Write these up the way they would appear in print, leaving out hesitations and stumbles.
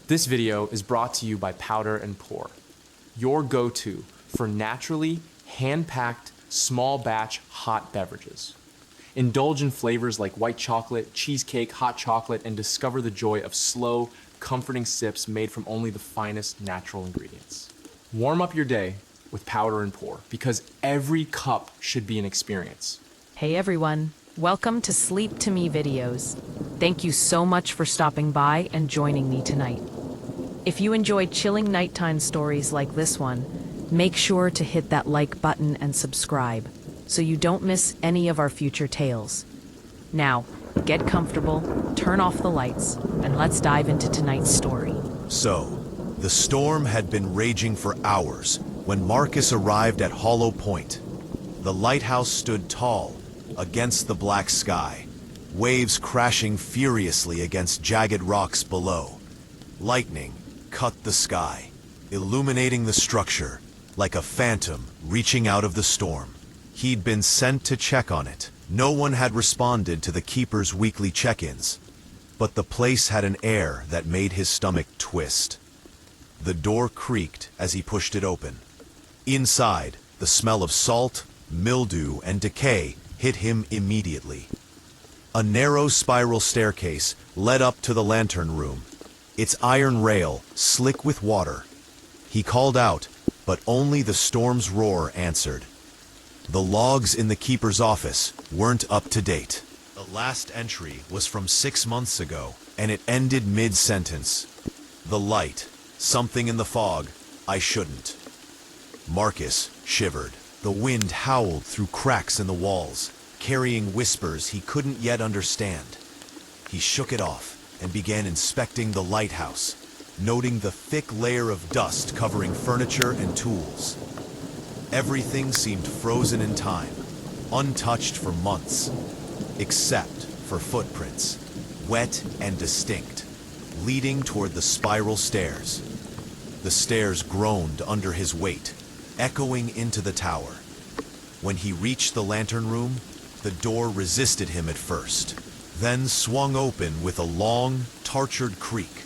This video is brought to you by Powder and Pour, your go-to for naturally hand-packed, small batch hot beverages. Indulge in flavors like white chocolate, cheesecake, hot chocolate, and discover the joy of slow, comforting sips made from only the finest natural ingredients. Warm up your day with Powder and Pour, because every cup should be an experience. Hey everyone, welcome to Sleep to Me videos. Thank you so much for stopping by and joining me tonight. If you enjoyed chilling nighttime stories like this one, make sure to hit that like button and subscribe so you don't miss any of our future tales. Now, get comfortable, turn off the lights, and let's dive into tonight's story. So, the storm had been raging for hours when Marcus arrived at Hollow Point. The lighthouse stood tall against the black sky, waves crashing furiously against jagged rocks below. Lightning cut the sky, illuminating the structure like a phantom reaching out of the storm. He'd been sent to check on it. No one had responded to the keeper's weekly check-ins, but the place had an air that made his stomach twist. The door creaked as he pushed it open. Inside, the smell of salt, mildew, and decay hit him immediately. A narrow spiral staircase led up to the lantern room, its iron rail slick with water. He called out, but only the storm's roar answered. The logs in the keeper's office weren't up to date. The last entry was from 6 months ago, and it ended mid-sentence. The light, something in the fog, I shouldn't. Marcus shivered. The wind howled through cracks in the walls, carrying whispers he couldn't yet understand. He shook it off and began inspecting the lighthouse, noting the thick layer of dust covering furniture and tools. Everything seemed frozen in time, untouched for months, except for footprints, wet and distinct, leading toward the spiral stairs. The stairs groaned under his weight, echoing into the tower. When he reached the lantern room, the door resisted him at first, then swung open with a long, tortured creak.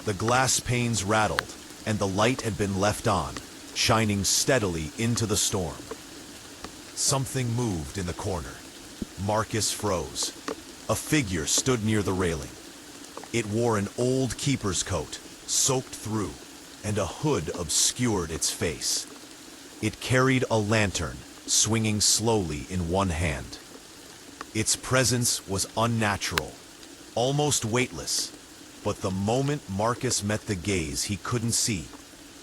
The glass panes rattled, and the light had been left on, shining steadily into the storm. Something moved in the corner. Marcus froze. A figure stood near the railing. It wore an old keeper's coat, soaked through, and a hood obscured its face. It carried a lantern, swinging slowly in one hand. Its presence was unnatural, almost weightless, but the moment Marcus met the gaze he couldn't see,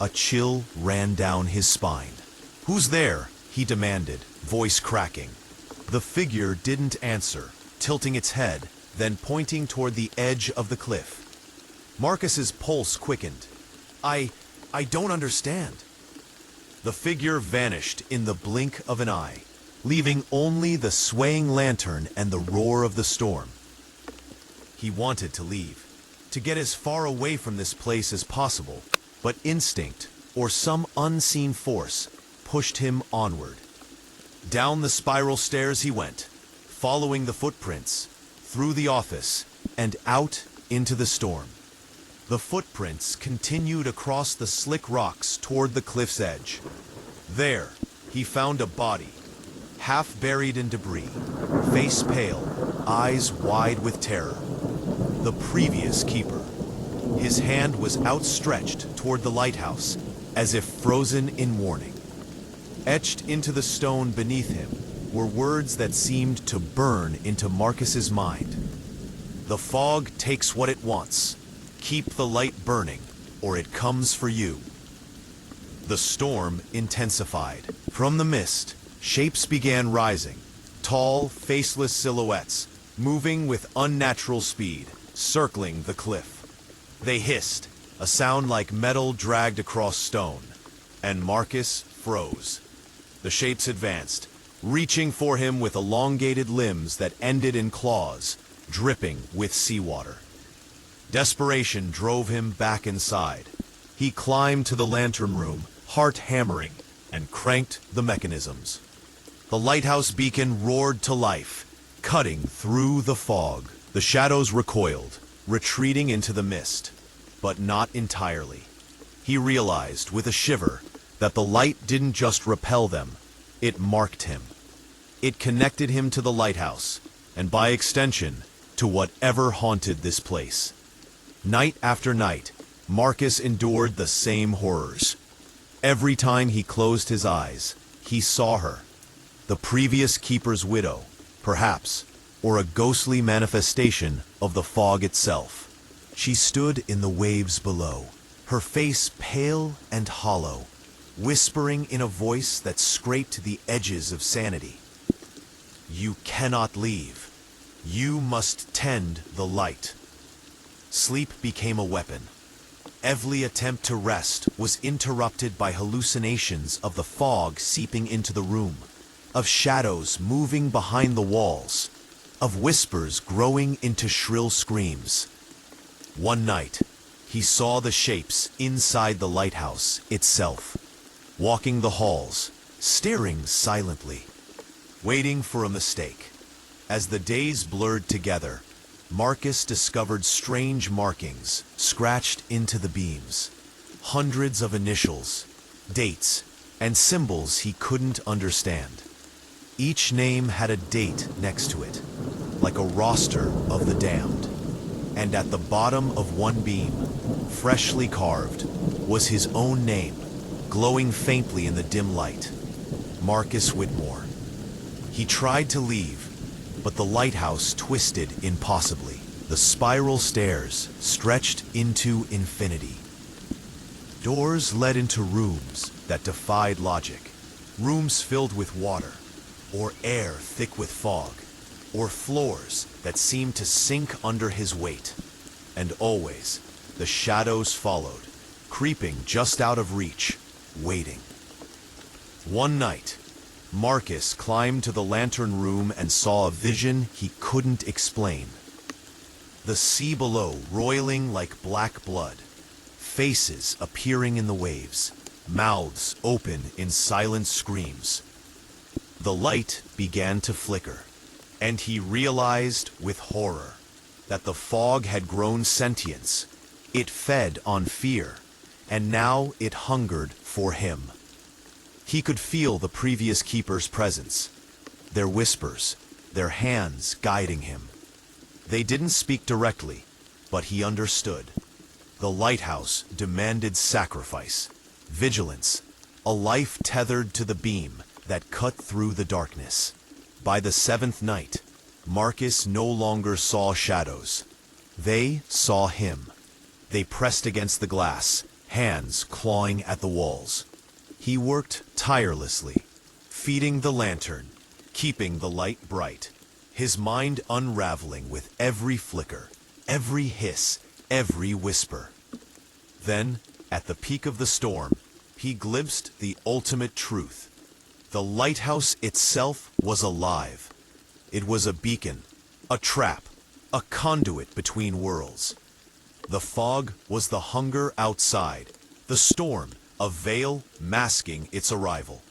a chill ran down his spine. "Who's there?" he demanded, voice cracking. The figure didn't answer, tilting its head, then pointing toward the edge of the cliff. Marcus's pulse quickened. I don't understand." The figure vanished in the blink of an eye, leaving only the swaying lantern and the roar of the storm. He wanted to leave, to get as far away from this place as possible, but instinct, or some unseen force, pushed him onward. Down the spiral stairs he went, following the footprints, through the office, and out into the storm. The footprints continued across the slick rocks toward the cliff's edge. There, he found a body, half buried in debris, face pale, eyes wide with terror. The previous keeper. His hand was outstretched toward the lighthouse, as if frozen in warning. Etched into the stone beneath him were words that seemed to burn into Marcus's mind. "The fog takes what it wants. Keep the light burning, or it comes for you." The storm intensified. From the mist, shapes began rising, tall, faceless silhouettes, moving with unnatural speed, circling the cliff. They hissed, a sound like metal dragged across stone, and Marcus froze. The shapes advanced, reaching for him with elongated limbs that ended in claws, dripping with seawater. Desperation drove him back inside. He climbed to the lantern room, heart hammering, and cranked the mechanisms. The lighthouse beacon roared to life, cutting through the fog. The shadows recoiled, retreating into the mist. but not entirely. He realized with a shiver that the light didn't just repel them, it marked him. It connected him to the lighthouse, and by extension, to whatever haunted this place. Night after night, Marcus endured the same horrors. Every time he closed his eyes, he saw her. The previous keeper's widow, perhaps, or a ghostly manifestation of the fog itself. She stood in the waves below, her face pale and hollow, whispering in a voice that scraped the edges of sanity. "You cannot leave. You must tend the light." Sleep became a weapon. Every attempt to rest was interrupted by hallucinations of the fog seeping into the room, of shadows moving behind the walls, of whispers growing into shrill screams. One night, he saw the shapes inside the lighthouse itself, walking the halls, staring silently, waiting for a mistake. As the days blurred together, Marcus discovered strange markings scratched into the beams. Hundreds of initials, dates, and symbols he couldn't understand. Each name had a date next to it, like a roster of the damned. And at the bottom of one beam, freshly carved, was his own name, glowing faintly in the dim light. Marcus Whitmore. He tried to leave, but the lighthouse twisted impossibly. The spiral stairs stretched into infinity. Doors led into rooms that defied logic. Rooms filled with water, or air thick with fog, or floors that seemed to sink under his weight. And always, the shadows followed, creeping just out of reach, waiting. One night, Marcus climbed to the lantern room and saw a vision he couldn't explain. The sea below roiling like black blood, faces appearing in the waves, mouths open in silent screams. The light began to flicker, and he realized with horror that the fog had grown sentience. It fed on fear, and now it hungered for him. He could feel the previous keeper's presence, their whispers, their hands guiding him. They didn't speak directly, but he understood. The lighthouse demanded sacrifice, vigilance, a life tethered to the beam that cut through the darkness. By the seventh night, Marcus no longer saw shadows. They saw him. They pressed against the glass, hands clawing at the walls. He worked tirelessly, feeding the lantern, keeping the light bright, his mind unraveling with every flicker, every hiss, every whisper. Then, at the peak of the storm, he glimpsed the ultimate truth. The lighthouse itself was alive. It was a beacon, a trap, a conduit between worlds. The fog was the hunger outside, the storm, a veil masking its arrival.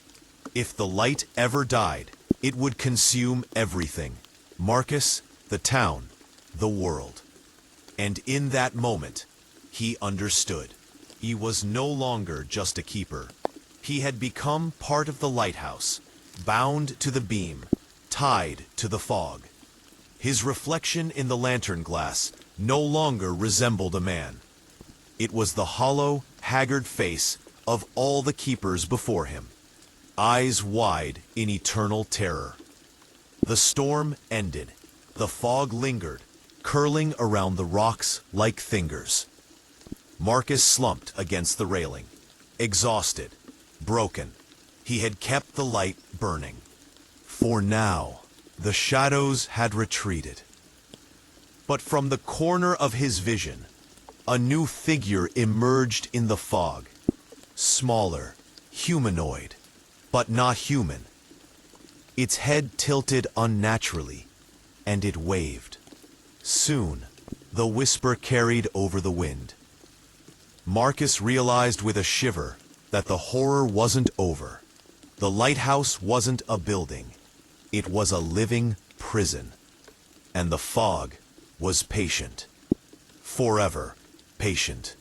If the light ever died, it would consume everything. Marcus, the town, the world. And in that moment, he understood. He was no longer just a keeper. He had become part of the lighthouse, bound to the beam, tied to the fog. His reflection in the lantern glass no longer resembled a man. It was the hollow, haggard face of all the keepers before him, eyes wide in eternal terror. The storm ended. The fog lingered, curling around the rocks like fingers. Marcus slumped against the railing, exhausted, broken. He had kept the light burning. For now, the shadows had retreated. But from the corner of his vision, a new figure emerged in the fog. Smaller, humanoid, but not human. Its head tilted unnaturally, and it waved. Soon, the whisper carried over the wind. Marcus realized with a shiver that the horror wasn't over. The lighthouse wasn't a building. It was a living prison. And the fog was patient. Forever patient.